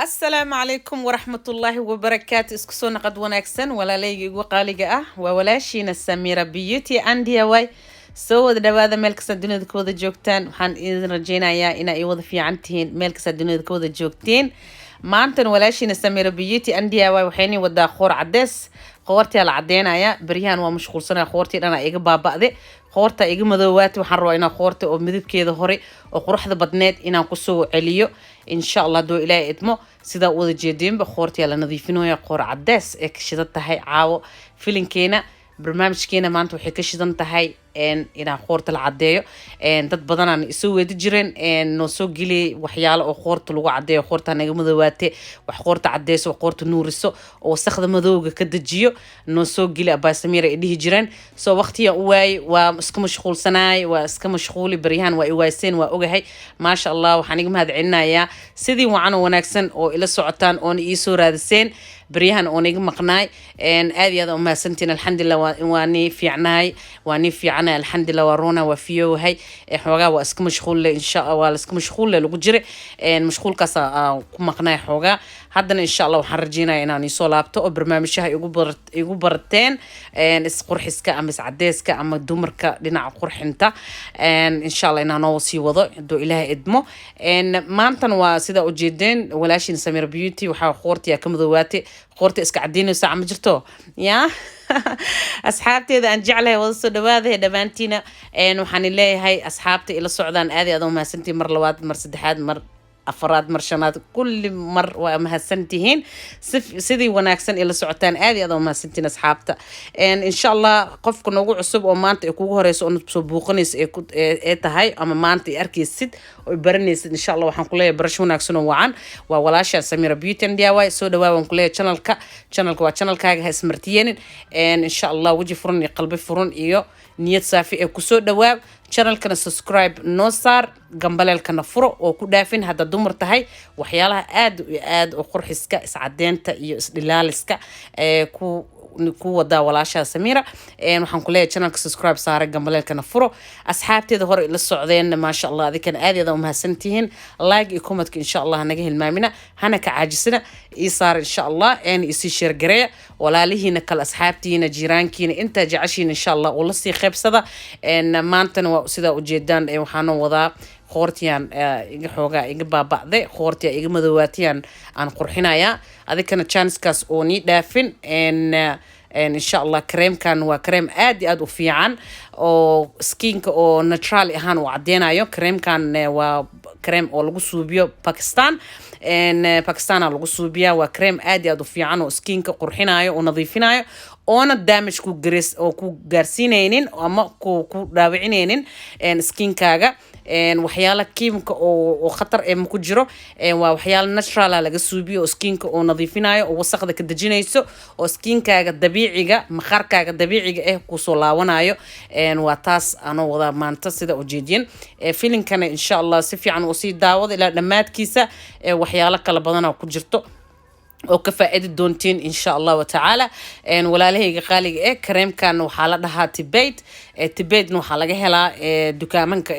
السلام عليكم ورحمة الله وبركاته اسكسونا قد وناكسن ولا ليجي وقاليجا وولاشينا سميرة بيوتي عندي واي سو دوادا مeel kasta dunida ka wada joogtaan waxaan idin rajeynayaa in ay wada fiican tihiin meel kasta dunida ka wada joogtiin maantan walaashina Samira Beauty Andiya waxayni wada qoor cadeys qoortii la cadeynaya bariyahan waa mashquulsanaa qoortii dhana iga baaba'de qoorta iga madoowaati waxaan rabaa inaan qoorta oo midabkeeda hore oo quruxda badneed inaan ku soo celiyo insha Allah doo ilaahay idmo sida wada jeedinba qoortii la nadiifinayo qoor cadeys ee ka shidan tahay caawo filinkeena barnaamijkeena maanta waxay ka shidan tahay inaan qoorta la cadeeyo dad badan aan isoo weedi jireen noo soo gili waxyaalo oo qoorta lagu cadeeyo qoorta naga madoowaate wax qoorta cadeyso qoorta nuuriso oo wasaqda madowga ka dajiyo noo soo gili Abaa Samira ay dhihi jireen soo waqtiga u waay waa iska mashquulsanaay waa iska mashquuli bariyahan waa i waaseen waa ogahay maasha Allah waxaan iga mahadcelinayaa sidii wacan wanaagsan oo ila socotaan oo ii soo raadiseen بريهان أونيج مقناي إن أدي هذا ما سنتين الحمد لله واني في عناي واني في عنا الحمد لله ورونا وفيو هاي حوجا واسك مشغول إن شاء الله واسك مشغول لوجري إن مشغول كسا مقناي حوجا هذا إن شاء الله وحرجينا إن أنا صلابته برنامجها يجبرتين إن اسقر حسك أم سعديسك أم دمرك لنا قرح أنت إن شاء الله إن أنا وصي وضع دو إله إدمه إن ما أنت وسيدا أجدين ولاش سمير بيوتي وحاورتي يا كم ذواتي قورتي اسك عديني وساعة مجرتو يا أصحابتي إذا أنجعلها وصل دواذه دبانتينا إنه حن الله هاي أصحابتي إلى السعودان آذي أظن ما سنتي مر لواد مر سدحاد مر أفراد مرشانات كل مر وما سنتين سيدي وناكسن إلى السعودان آذي أظن ما سنتين أصحابته إن شاء الله قفكم نوع عصب ومانت يكون هريس أن تسبوقنيس هاي أما مانت أركي السد وبرنيس إن شاء الله وحنقولي برشون ناكسن وعن وولاش سميرة بيوتي دياواي سودا ونقولي channel كا اسمرتين إن شاء الله وجه فرن قلبي فرن إيو نيت صافي كسو دواب channel كنا سبسكرايب نوصار جنبال كنا فرق وكدافين هذا دمر تهاي وحيالها آد وقرحسك إسعدين تيو إسلالسك ku wada walaasha Samira waxaan ku leeyahay channelka subscribe saare gambaleelkana furo asxaabteeda hore ila socdeen ma sha Allah adikan aad iyo mahadsantihiin like iyo comment insha Allah naga hilmaamina hana ka caajisina ii saar insha Allah isi share gareeya walaalihiina kala asxaabtiina jiiraankiina inta jeceshiin insha Allah oo la sii qaybsada maantana waa sida u jeedaan waxaan wadaa qoortiyan iga xooga iga baabacday qoortiya iga madoowaatiyaan aan qurxinaya adikana chancekas oo ni dhaafin إن شاء الله كريم كان وكريم آد وفيعان أو سكينك أو ناترال إهان وعدينا يو كريم كان وكريم أو لغسوبيو باكستان إن باكستان لغسوبيا وكريم آد وفيعان وسكينك قرحنا يو ونظيفنا يو أنا دامج كو جريس أو كو جارسينين أما كو داوعينين إن سكين كاجا إن وحيالا كيمك أو خطر إم كجرو وحيالا ناترال لغا سوبيو سكينك أو نظيفنا يو ووسخ دك دجينيسو أو سكين كاجا دبيعيجا مخار كاجا دبيعيجا كو صلاونا يو إن واتاس أنا وضع مانتا سيدا وجيدين فيلين كان إن شاء الله سيفي عن وسيد داود إلى لمات كيسا وحيالا كلا بدنا وكجرتو oo ka faa'iido doontiin insha Allah ta'ala wala leeyahay qaaliga kareem kan waxa la dhahaa Tibet waxa laga helaa dukaamanka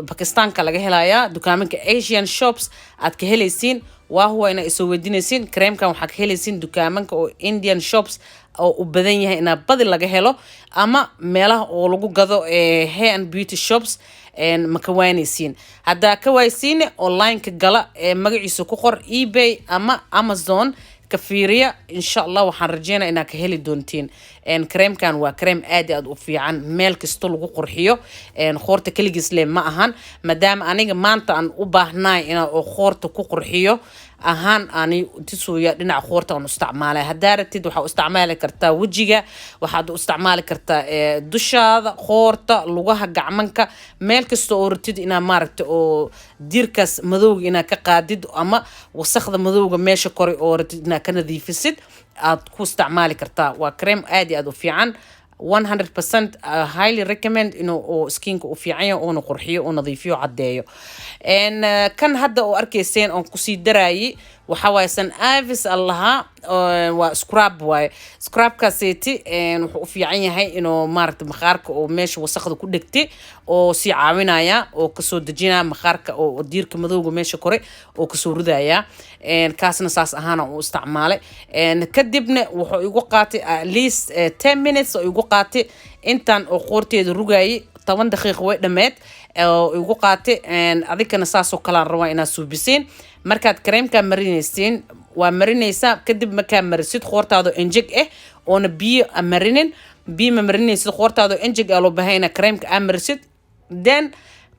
Pakistan ka laga helaya dukaamanka Asian shops aad ka helaysiin waa huwa ina isoo weydiinaysiin kareem kan waxa ka helaysiin dukaamanka oo Indian shops oo u badan yahay ina badi laga helo ama meelaha oo lagu gado hair and beauty shops مكوانيسين هذا كويسين أونلاين كجلا مجلس كقر إيباي أما أمازون كفيريا إن شاء الله وحنرجينا إنك هلي دونتين إن كريم كان وكريم آدي أضفي عن ملك استول قرحيو إن خورت كل جسلم معهن مدام أنا ما أنت أن أباهناي إن خورت قرحيو أهان أنا تسوي لنا خورته ونستعمله هدارتي دوحة استعماله كرتا وجيجا وحد استعماله كرتا دشة خورته لغها جعمنك ملك استورتي إنا مارت أو ديركس مذوق إنا كقادد أما وسخذ مذوق ماشي قري أورتي إنا كنذي في السد أتكو استعماله كرتا وكريم آدي أدو في عن 100% highly recommend إنه سكينك وفيعيه ونقرحيه ونظيفيه عدايه إن كان هذا أركيسين أو كسي دراي waxa waaye san avis allaha waa scrub waaye scrubkaaseti wuxuu u fiican yahay inuu maaragta maqaarka oo meesha wasaqda ku dhegtay oo sii caawinaya oo kasoo dejinaya maqaarka oo diirka madowga meesha kore oo kasoo ridaya kaasna saas ahaana u isticmaalay kadibna wuxuu igu qaatay at least 10 minutes oo igu qaatay intaan oo qoorteeda rugayay 10 daqiiqo way dhameed oo igu qaatay adikana saas oo kala rabaa inaad suubisiin markaad kareemka marinaysiin waa marinaysaa kadib markaa marisid qoortaada enjeg oona biyo marinin biyo ma marinaysid qoortaada enjeg loo baahayna kareemka aa marisid then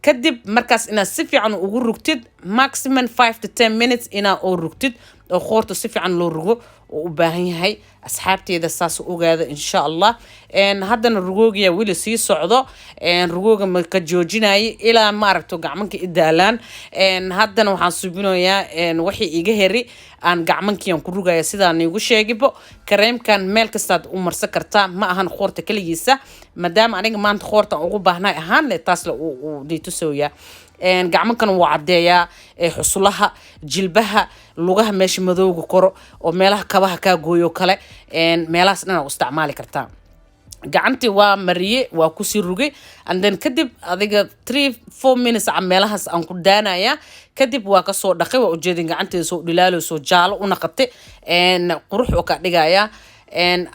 kadib markaas inaad si fiican ugu rugtid maximum 5 to 10 minutes inaad oo rugtid oo qoorta si fiican loo rugo oo u baahan yahay asxaabteeda saas ogaada insha Allah haddana rugoogiya wili sii socdo rugooga ma ka joojinay ilaa ma aragto gacmanka idaalaan haddana waxaan subinayaa wixii iga heri aan gacmankiyan ku rugaya sidaan igu sheegibo kareemkan meel kastaad u marsan kartaa ma ahan qoorta kaligiisa maadaama aniga maanta qoorta ugu baahnay ahaan taas la uu diitusooyaa gacmankan waa cadeeyaa xusulaha jilbaha lugaha meesha madowga koro oo meelaha kabaha ka gooyo kale meelahaas dhan u isticmaali kartaa gacantii waa mariye waa ku sii rugay and then kadib adiga 3-4 minutes meelahaas aan ku daanaya kadib waa ka soo dhaqay waa ujeedin gacanteeda soo dhilaalo soo jaalo u naqatay qurux oo ka dhigaya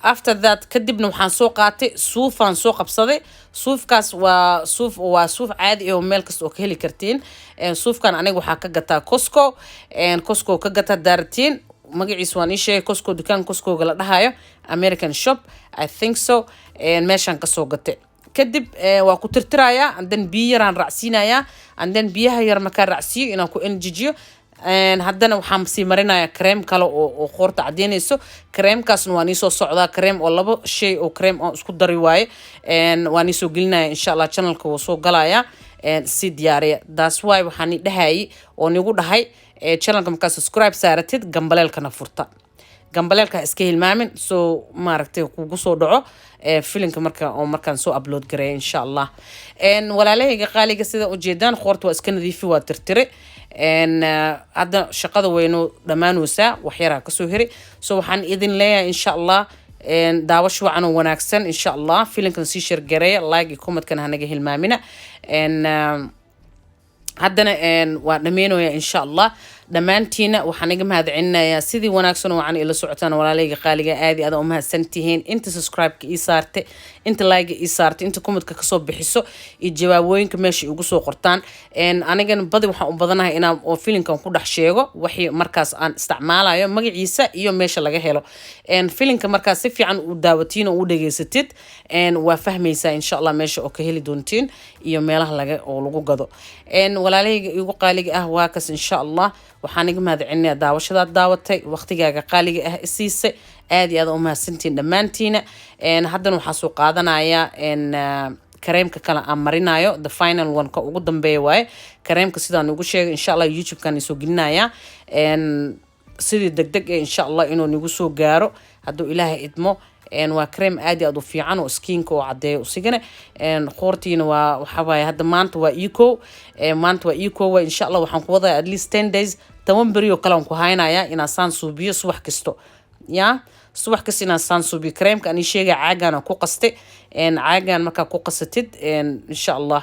after that kadibna waxaan soo qaatay suufaan soo qabsaday suufkaas waa suuf caadi oo meel kasta oo ka heli kartiin suufkan aniga waxaa ka gataa Costco ka gataa daartiin magaciisa waan ii sheegay Costco dukaan Costco la dhahayo American shop I think so meeshaan ka soo gatay kadib waa ku tirtirayaa and then biyo yaraan raacsiinayaa and then biyaha yar markaa raacsiyo inaan ku enjijiyo haddana waxaan sii marinayaa kareem kale oo qoorta cadeynayso kareemkaasna waan ii soo socdaa kareem oo labo shay oo kareem oo isku dari waaye waan ii soo gelinaya insha Allah channelka wuu soo galaya si diyaariya that's why waxaan ii dhahayay oo nigu dhahay channelka markaa subscribe saaratid gambaleelkana furta gambaleelka iska hilmaamin soo maaragtay kugu soo dhaco filinka markaan soo upload gareeyo insha Allah walaalahayga qaaliga sida u jeedaan qoorta waa iska nadiifi waa tirtire hadda shaqada weyno dhamaanaysaa wax yar ka soo hiri soo waxaan idin leeyahay insha Allah daawasho wacan wanaagsan insha Allah filinkan si share gareeya like iyo comment kana hanaga hilmaamina haddana waa dhameynaya insha Allah dhamaantiina waxaan iga mahadcelinayaa sidii wanaagsan oo aan ila socotaan walaalayga qaaliga aadi aad u mahadsantihiin inta subscribe-ka ii saartay inta like ii saartay inta comment-ka kasoo bixiso iyo jawaabooyinka meesha ugu soo qortaan anigan badi waxaan u badanahay inaan oo filinkan ku dhex sheego wixii markaas aan isticmaalayo magaciisa iyo meesha laga helo filinka markaas si fiican u daawatiin oo u dhageysatid waa fahmaysaa insha Allah meesha oo ka heli doontiin iyo meelaha lagu gado walaalayga igu qaaliga ah waa kas insha Allah waxaan iga mahadcelinayaa daawashadaad daawatay waqtigaaga qaaliga ah isiisay aad iyo aad u mahadsantiin dhamaantiina haddana waxaa soo qaadanayaa kareemka kale aan marinayo the final one ka ugu dambeeya waaye kareemka sidaan ugu sheegay insha Allah YouTube-kan soo gelinaya sidii degdeg insha Allah inuu nagu soo gaaro hadduu Ilaahay idmo waa cream aad iyo aad u fiican oo skinka oo cadeeyo usigana qoortiina waa waxa waaye hadda maanta waa eco waa insha Allah waxaan ku wadaa at least 10 days 10 beri oo kale aan ku haynaya inaan saan suubiyo subax kasto subax kasta inaan saan suubiyo creamka aan sheegay caagan ku qastay caagan marka ku qasatid insha Allah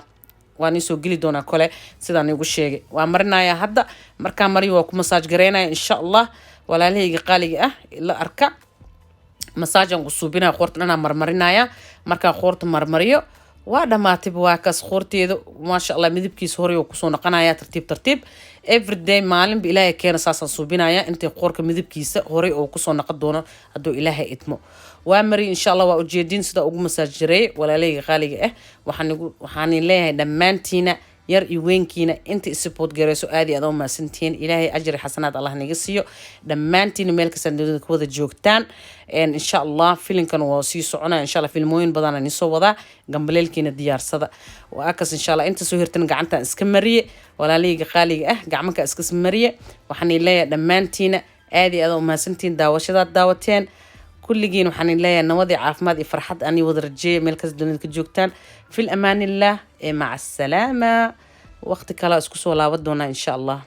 waan soo geli doonaa kale sidaan igu sheegay waa marinaya hadda marka mariyo waa ku massage gareynaya insha Allah walaalahayga qaaliga ah ila arka masaajan suubinaa qoorta dhanaa marmarinaya markaa qoorta marmariyo waa dhamaatay waa kaas qoorteeda maasha Allah midabkiisa hore oo kusoo noqonaya tartiib everyday maalinba Ilaahay keena saasaan suubinaya intay qoorka midabkiisa hore oo kusoo noqon doono hadduu Ilaahay idmo waa mari insha Allah waa ujeedin sida ugu massage jiray walaaleyga qaaliga ah waxaan leeyahay dhamaantiina yar iyo weynkiina inta support gareyso aad iyo aad u maasantiin Ilaahay ajri xasanaad Allah naga siiyo dhamaantiin meel kasta dunida ku wada joogtaan insha Allah filinkan waa sii soconaa insha Allah filmooyin badan aan soo wada gambaleelkiina diyaarsada waa kaas insha Allah inta soo hirtan gacanta iska mariye walaaleyga qaaliga ah gacmanka iska mariye waxaan leeyahay dhamaantiina aad iyo aad u maasantiin daawashada daawateen kulligiin waxaan leeyahay nabad iyo caafimaad iyo farxad aan wada rajeeyo meel kasta dunida ka joogtaan fil amaan illah ma'a salaama waqti kala isku soo laaban doona insha Allah